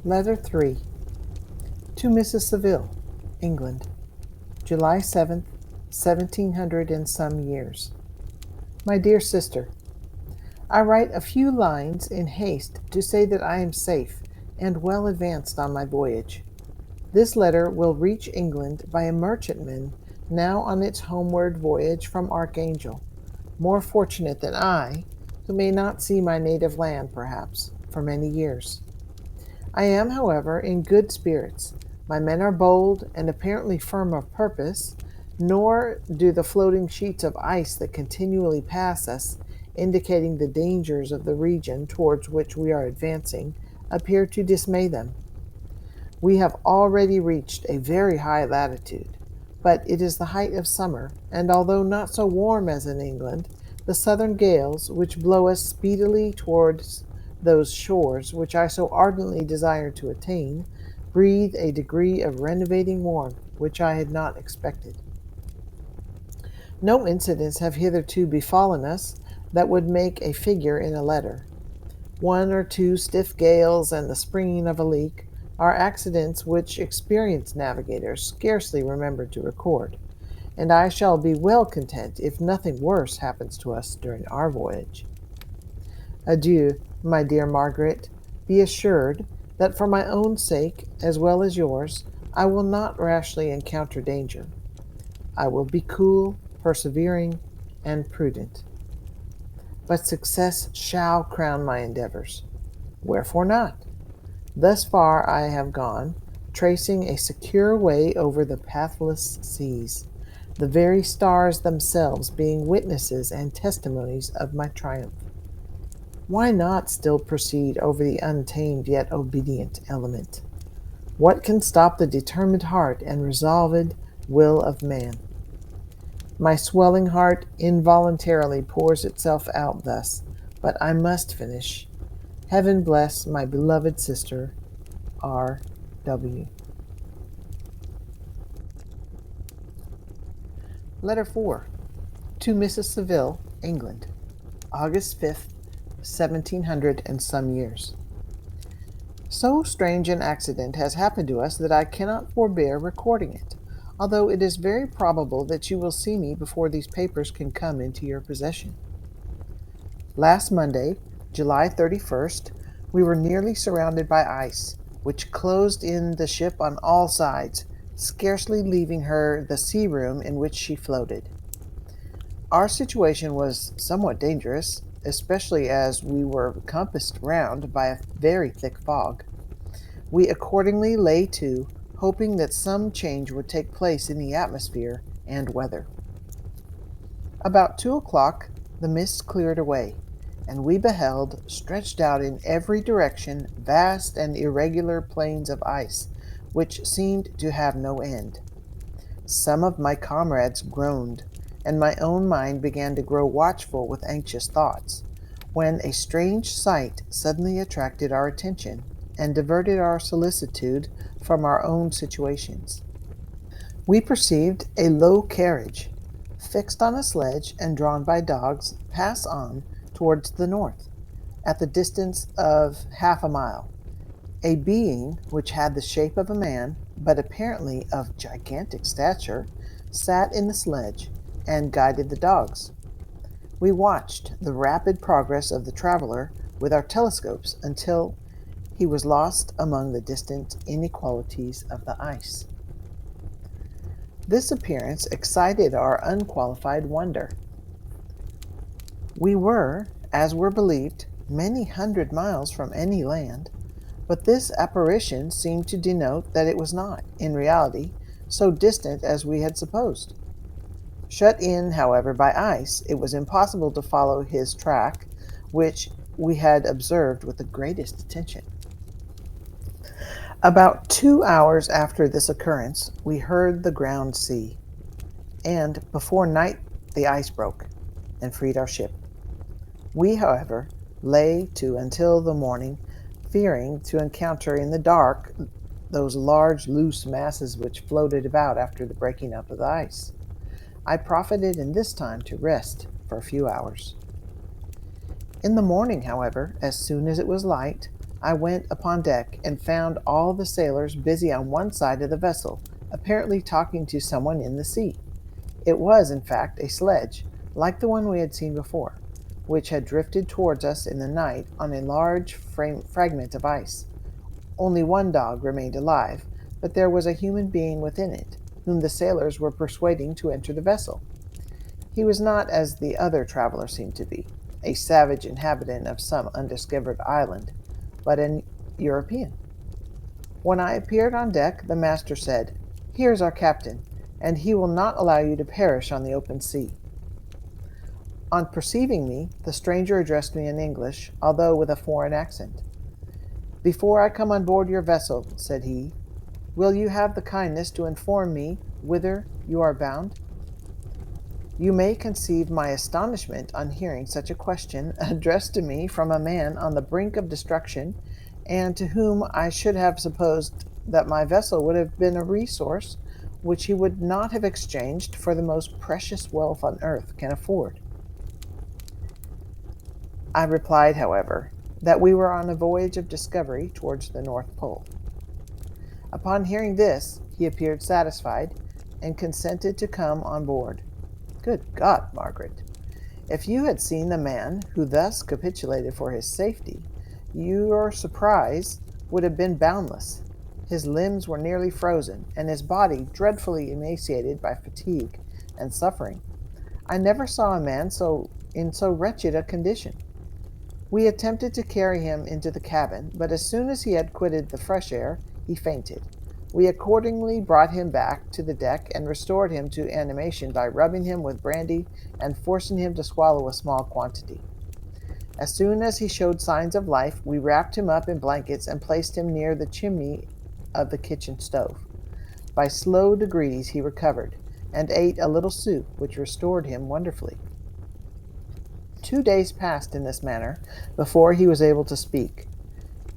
Letter 3. To Mrs. Saville, England, July 7th, 1700 and some years. My dear sister, I write a few lines in haste to say that I am safe and well advanced on my voyage. This letter will reach England by a merchantman now on its homeward voyage from Archangel, more fortunate than I, who may not see my native land, perhaps, for many years. I am, however, in good spirits. My men are bold and apparently firm of purpose, nor do the floating sheets of ice that continually pass us, indicating the dangers of the region towards which we are advancing, appear to dismay them. We have already reached a very high latitude, but it is the height of summer, and although not so warm as in England, the southern gales, which blow us speedily towards those shores which I so ardently desire to attain, breathe a degree of renovating warmth which I had not expected. No incidents have hitherto befallen us that would make a figure in a letter. One or two stiff gales and the springing of a leak are accidents which experienced navigators scarcely remember to record, and I shall be well content if nothing worse happens to us during our voyage. Adieu, my dear Margaret. Be assured that for my own sake, as well as yours, I will not rashly encounter danger. I will be cool, persevering, and prudent. But success shall crown my endeavors. Wherefore not? Thus far I have gone, tracing a secure way over the pathless seas, the very stars themselves being witnesses and testimonies of my triumph. Why not still proceed over the untamed yet obedient element? What can stop the determined heart and resolved will of man? My swelling heart involuntarily pours itself out thus, but I must finish. Heaven bless my beloved sister, R. W. Letter 4. To Mrs. Saville, England, August 5th, 1700 and some years. So strange an accident has happened to us that I cannot forbear recording it, although it is very probable that you will see me before these papers can come into your possession. Last Monday, July 31st, we were nearly surrounded by ice, which closed in the ship on all sides, scarcely leaving her the sea room in which she floated. Our situation was somewhat dangerous, especially as we were compassed round by a very thick fog. We accordingly lay to, hoping that some change would take place in the atmosphere and weather. About 2 o'clock, the mist cleared away, and we beheld, stretched out in every direction, vast and irregular plains of ice, which seemed to have no end. Some of my comrades groaned, and my own mind began to grow watchful with anxious thoughts, when a strange sight suddenly attracted our attention and diverted our solicitude from our own situations. We perceived a low carriage, fixed on a sledge and drawn by dogs, pass on towards the north, at the distance of half a mile. A being, which had the shape of a man, but apparently of gigantic stature, sat in the sledge and guided the dogs. We watched the rapid progress of the traveler with our telescopes until he was lost among the distant inequalities of the ice. This appearance excited our unqualified wonder. We were, as were believed, many hundred miles from any land, but this apparition seemed to denote that it was not, in reality, so distant as we had supposed. Shut in, however, by ice, it was impossible to follow his track, which we had observed with the greatest attention. About 2 hours after this occurrence, we heard the ground sea, and before night the ice broke and freed our ship. We, however, lay to until the morning, fearing to encounter in the dark those large loose masses which floated about after the breaking up of the ice. I profited in this time to rest for a few hours. In the morning, however, as soon as it was light, I went upon deck and found all the sailors busy on one side of the vessel, apparently talking to someone in the sea. It was, in fact, a sledge, like the one we had seen before, which had drifted towards us in the night on a large fragment of ice. Only one dog remained alive, but there was a human being within it, whom the sailors were persuading to enter the vessel. He was not as the other traveler seemed to be, a savage inhabitant of some undiscovered island, but an European. When I appeared on deck, the master said, "Here is our captain, and he will not allow you to perish on the open sea." On perceiving me, the stranger addressed me in English, although with a foreign accent. "Before I come on board your vessel," said he, "will you have the kindness to inform me whither you are bound?" You may conceive my astonishment on hearing such a question addressed to me from a man on the brink of destruction, and to whom I should have supposed that my vessel would have been a resource which he would not have exchanged for the most precious wealth on earth can afford. I replied, however, that we were on a voyage of discovery towards the North Pole. Upon hearing this, he appeared satisfied, and consented to come on board. Good God, Margaret! If you had seen the man who thus capitulated for his safety, your surprise would have been boundless. His limbs were nearly frozen, and his body dreadfully emaciated by fatigue and suffering. I never saw a man in so wretched a condition. We attempted to carry him into the cabin, but as soon as he had quitted the fresh air, he fainted. We accordingly brought him back to the deck and restored him to animation by rubbing him with brandy and forcing him to swallow a small quantity. As soon as he showed signs of life, we wrapped him up in blankets and placed him near the chimney of the kitchen stove. By slow degrees he recovered, and ate a little soup, which restored him wonderfully. 2 days passed in this manner before he was able to speak,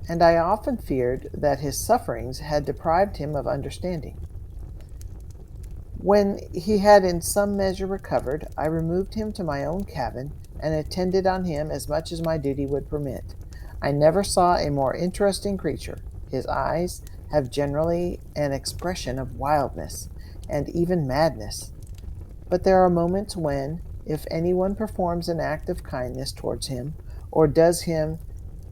and I often feared that his sufferings had deprived him of understanding. When he had in some measure recovered, I removed him to my own cabin and attended on him as much as my duty would permit. I never saw a more interesting creature. His eyes have generally an expression of wildness and even madness, but there are moments when, if anyone performs an act of kindness towards him, or does him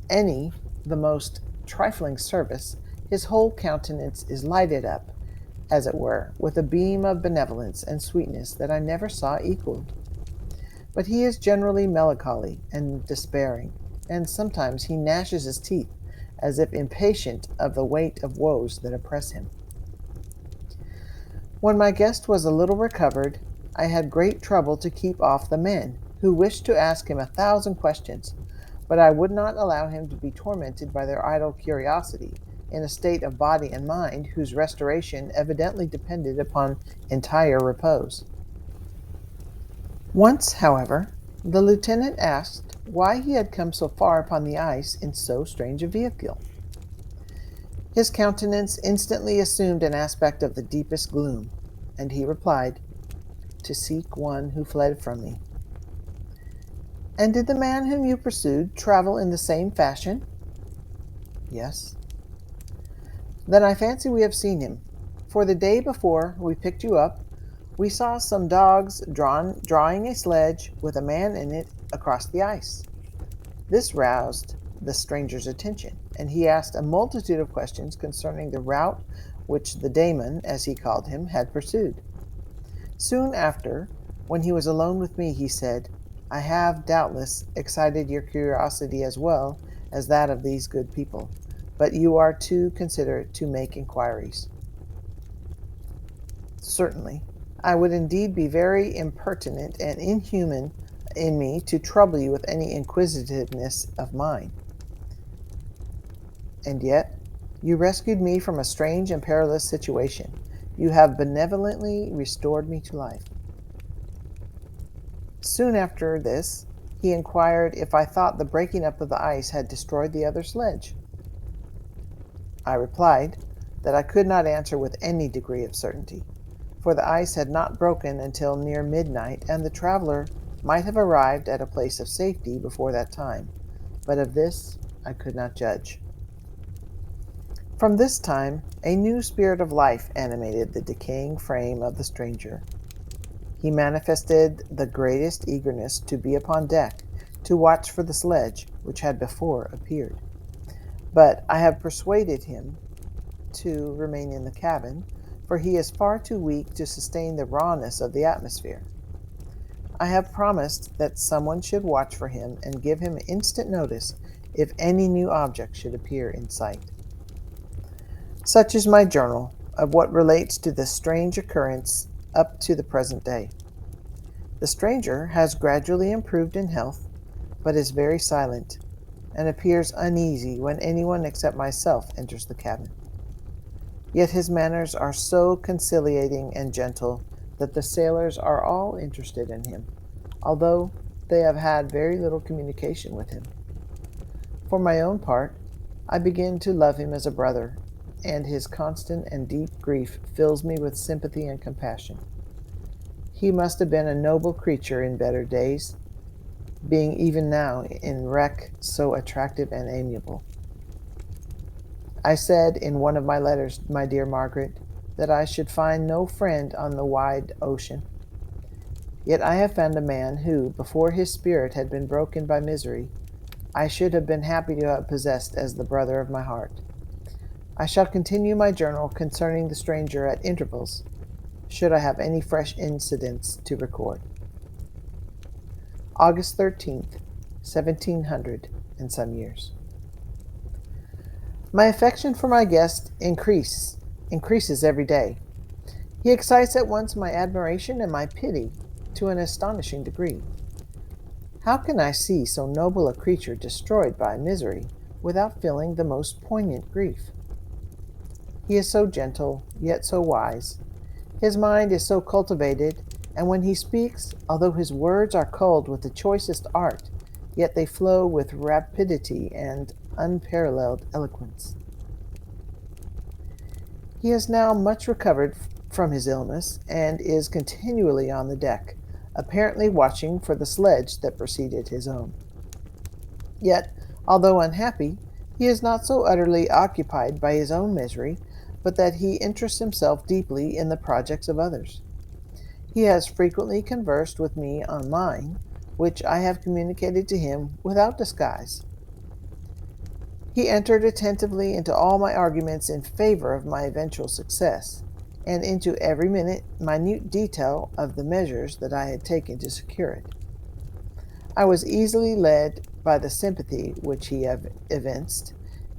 the most trifling service, his whole countenance is lighted up, as it were, with a beam of benevolence and sweetness that I never saw equaled. But he is generally melancholy and despairing, and sometimes he gnashes his teeth, as if impatient of the weight of woes that oppress him. When my guest was a little recovered, I had great trouble to keep off the men, who wished to ask him 1,000 questions, but I would not allow him to be tormented by their idle curiosity, in a state of body and mind whose restoration evidently depended upon entire repose. Once, however, the lieutenant asked why he had come so far upon the ice in so strange a vehicle. His countenance instantly assumed an aspect of the deepest gloom, and he replied, "To seek one who fled from me." "And did the man whom you pursued travel in the same fashion?" "Yes." "Then I fancy we have seen him, for the day before we picked you up, we saw some dogs drawing a sledge with a man in it across the ice." This roused the stranger's attention, and he asked a multitude of questions concerning the route which the daemon, as he called him, had pursued. Soon after, when he was alone with me, he said, "I have, doubtless, excited your curiosity as well as that of these good people, but you are too considerate to make inquiries." "Certainly. I would indeed be very impertinent and inhuman in me to trouble you with any inquisitiveness of mine." "And yet, you rescued me from a strange and perilous situation. You have benevolently restored me to life." Soon after this, he inquired if I thought the breaking up of the ice had destroyed the other sledge. I replied that I could not answer with any degree of certainty, for the ice had not broken until near midnight, and the traveler might have arrived at a place of safety before that time, but of this I could not judge. From this time, a new spirit of life animated the decaying frame of the stranger. He manifested the greatest eagerness to be upon deck, to watch for the sledge which had before appeared. But I have persuaded him to remain in the cabin, for he is far too weak to sustain the rawness of the atmosphere. I have promised that someone should watch for him and give him instant notice if any new object should appear in sight. Such is my journal of what relates to this strange occurrence up to the present day. The stranger has gradually improved in health, but is very silent, and appears uneasy when anyone except myself enters the cabin. Yet his manners are so conciliating and gentle that the sailors are all interested in him, although they have had very little communication with him. For my own part, I begin to love him as a brother, and his constant and deep grief fills me with sympathy and compassion. He must have been a noble creature in better days, being even now in wreck so attractive and amiable. I said in one of my letters, my dear Margaret, that I should find no friend on the wide ocean. Yet I have found a man who, before his spirit had been broken by misery, I should have been happy to have possessed as the brother of my heart. I shall continue my journal concerning the stranger at intervals, should I have any fresh incidents to record. August 13th, 1700 and some years. My affection for my guest increases every day. He excites at once my admiration and my pity to an astonishing degree. How can I see so noble a creature destroyed by misery without feeling the most poignant grief? He is so gentle, yet so wise. His mind is so cultivated, and when he speaks, although his words are culled with the choicest art, yet they flow with rapidity and unparalleled eloquence. He is now much recovered from his illness, and is continually on the deck, apparently watching for the sledge that preceded his own. Yet, although unhappy, he is not so utterly occupied by his own misery, but that he interests himself deeply in the projects of others. He has frequently conversed with me on mine, which I have communicated to him without disguise. He entered attentively into all my arguments in favor of my eventual success, and into every minute detail of the measures that I had taken to secure it. I was easily led by the sympathy which he evinced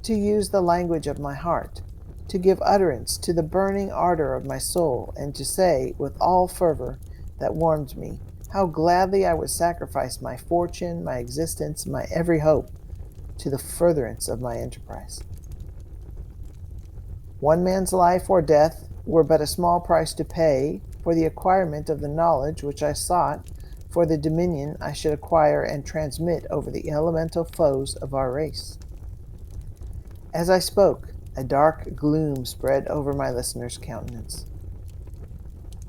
to use the language of my heart, to give utterance to the burning ardor of my soul, and to say, with all fervor that warmed me, how gladly I would sacrifice my fortune, my existence, my every hope, to the furtherance of my enterprise. One man's life or death were but a small price to pay for the acquirement of the knowledge which I sought, for the dominion I should acquire and transmit over the elemental foes of our race. As I spoke, a dark gloom spread over my listener's countenance.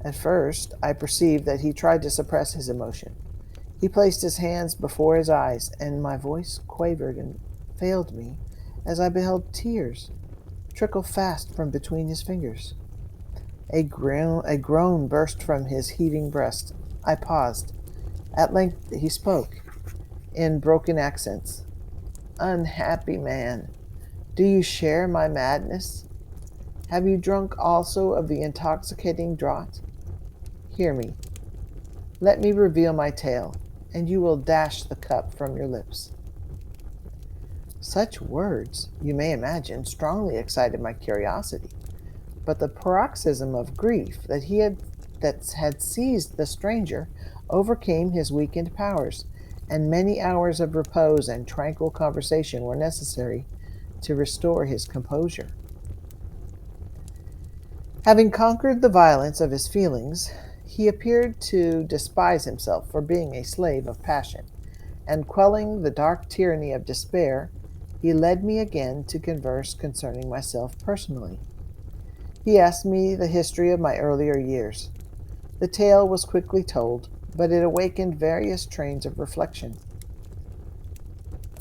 At first, I perceived that he tried to suppress his emotion. He placed his hands before his eyes, and my voice quavered and failed me as I beheld tears trickle fast from between his fingers. A groan burst from his heaving breast. I paused. At length he spoke, in broken accents. "Unhappy man, do you share my madness? Have you drunk also of the intoxicating draught? Hear me. Let me reveal my tale, and you will dash the cup from your lips." Such words, you may imagine, strongly excited my curiosity, but the paroxysm of grief that had seized the stranger overcame his weakened powers, and many hours of repose and tranquil conversation were necessary to restore his composure. Having conquered the violence of his feelings, he appeared to despise himself for being a slave of passion, and quelling the dark tyranny of despair, he led me again to converse concerning myself personally. He asked me the history of my earlier years. The tale was quickly told, but it awakened various trains of reflection.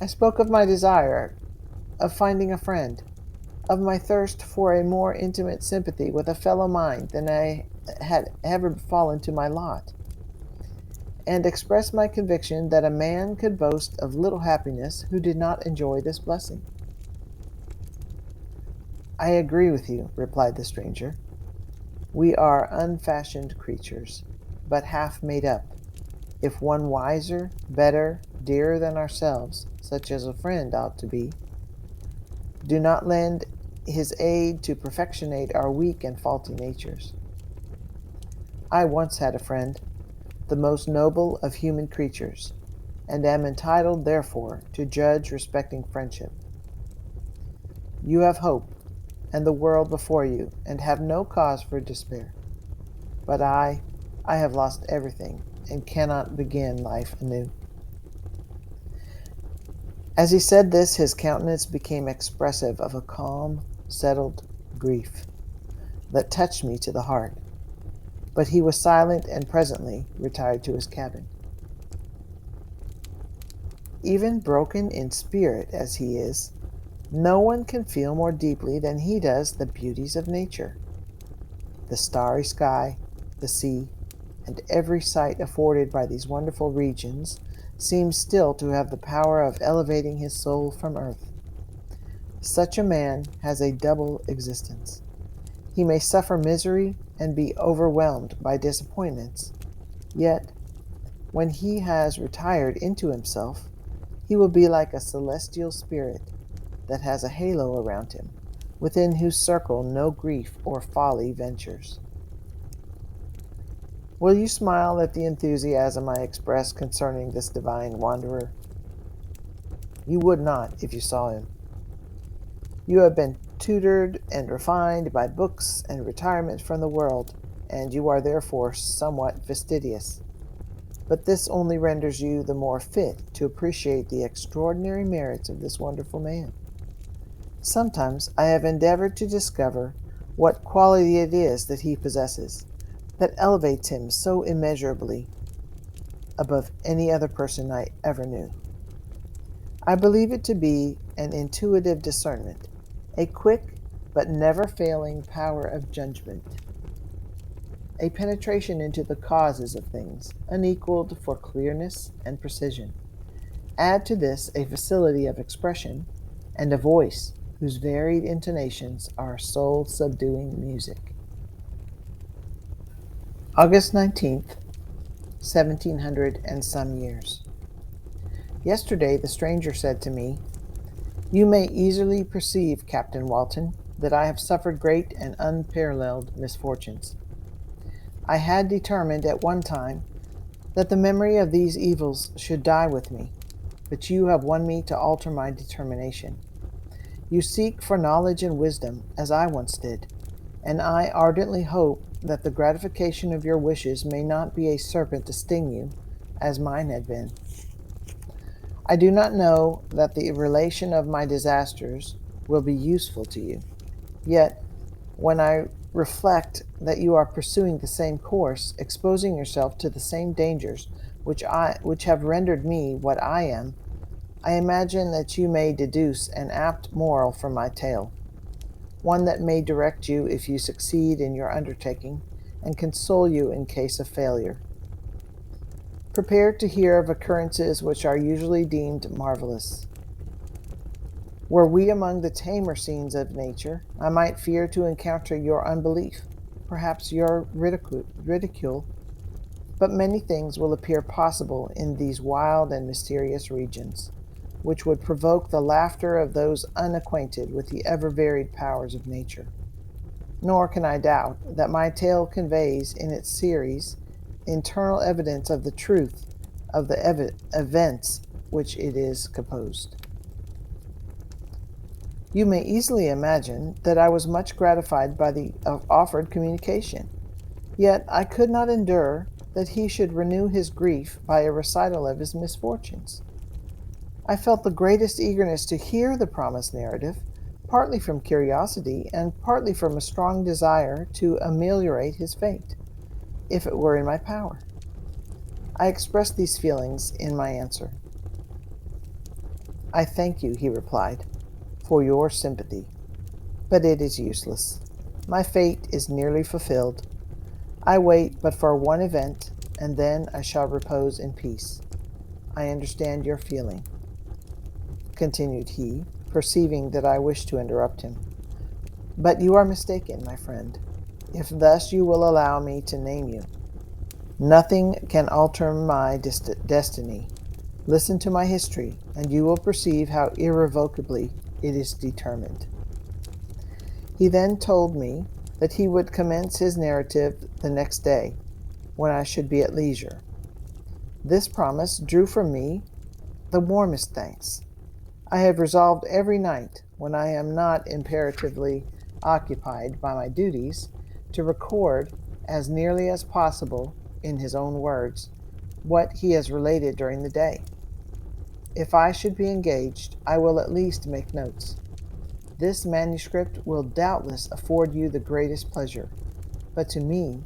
I spoke of my desire of finding a friend. of my thirst for a more intimate sympathy with a fellow mind than I had ever fallen to my lot, and expressed my conviction that a man could boast of little happiness who did not enjoy this blessing. "I agree with you," replied the stranger. "We are unfashioned creatures, but half made up. If one wiser, better, dearer than ourselves, such as a friend ought to be, do not lend his aid to perfectionate our weak and faulty natures. I once had a friend, the most noble of human creatures, and am entitled, therefore, to judge respecting friendship. You have hope and the world before you, and have no cause for despair. But I have lost everything, and cannot begin life anew." As he said this, his countenance became expressive of a calm, settled grief that touched me to the heart. But he was silent and presently retired to his cabin. Even broken in spirit as he is, no one can feel more deeply than he does the beauties of nature. The starry sky, the sea, and every sight afforded by these wonderful regions seems still to have the power of elevating his soul from earth. Such a man has a double existence. He may suffer misery and be overwhelmed by disappointments, yet when he has retired into himself, he will be like a celestial spirit that has a halo around him, within whose circle no grief or folly ventures. Will you smile at the enthusiasm I express concerning this divine wanderer? You would not if you saw him. You have been tutored and refined by books and retirement from the world, and you are therefore somewhat fastidious. But this only renders you the more fit to appreciate the extraordinary merits of this wonderful man. Sometimes I have endeavored to discover what quality it is that he possesses, that elevates him so immeasurably above any other person I ever knew. I believe it to be an intuitive discernment, a quick but never failing power of judgment, a penetration into the causes of things, unequaled for clearness and precision. Add to this a facility of expression and a voice whose varied intonations are soul-subduing music. August 19th, 1700 and some years. Yesterday the stranger said to me, "You may easily perceive, Captain Walton, that I have suffered great and unparalleled misfortunes. I had determined at one time that the memory of these evils should die with me, but you have won me to alter my determination. You seek for knowledge and wisdom, as I once did, and I ardently hope that the gratification of your wishes may not be a serpent to sting you, as mine had been. I do not know that the relation of my disasters will be useful to you. Yet, when I reflect that you are pursuing the same course, exposing yourself to the same dangers which have rendered me what I am, I imagine that you may deduce an apt moral from my tale, one that may direct you if you succeed in your undertaking, and console you in case of failure. Prepare to hear of occurrences which are usually deemed marvelous. Were we among the tamer scenes of nature, I might fear to encounter your unbelief, perhaps your ridicule, but many things will appear possible in these wild and mysterious regions, which would provoke the laughter of those unacquainted with the ever-varied powers of nature. Nor can I doubt that my tale conveys in its series internal evidence of the truth of the events which it is composed. You may easily imagine that I was much gratified by the offered communication, yet I could not endure that he should renew his grief by a recital of his misfortunes. I felt the greatest eagerness to hear the promised narrative, partly from curiosity and partly from a strong desire to ameliorate his fate, if it were in my power. I expressed these feelings in my answer. "I thank you," he replied, "for your sympathy. But it is useless. My fate is nearly fulfilled. I wait but for one event, and then I shall repose in peace. I understand your feeling, continued he, perceiving that I wished to interrupt him. But you are mistaken, my friend, if thus you will allow me to name you. Nothing can alter my destiny. Listen to my history, and you will perceive how irrevocably it is determined. He then told me that he would commence his narrative the next day, when I should be at leisure. This promise drew from me the warmest thanks. I have resolved every night, when I am not imperatively occupied by my duties, to record, as nearly as possible, in his own words, what he has related during the day. If I should be engaged, I will at least make notes. This manuscript will doubtless afford you the greatest pleasure, but to me,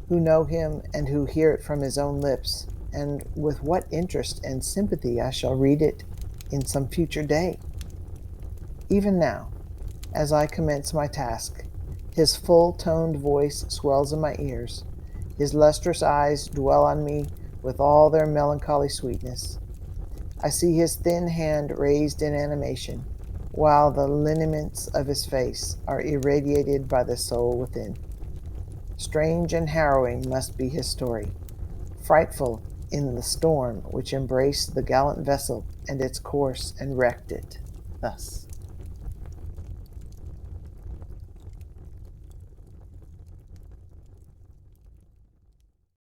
who know him and who hear it from his own lips, and with what interest and sympathy I shall read it in some future day. Even now, as I commence my task, his full-toned voice swells in my ears, his lustrous eyes dwell on me with all their melancholy sweetness. I see his thin hand raised in animation, while the lineaments of his face are irradiated by the soul within. Strange and harrowing must be his story, frightful in the storm which embraced the gallant vessel and its course and wrecked it thus.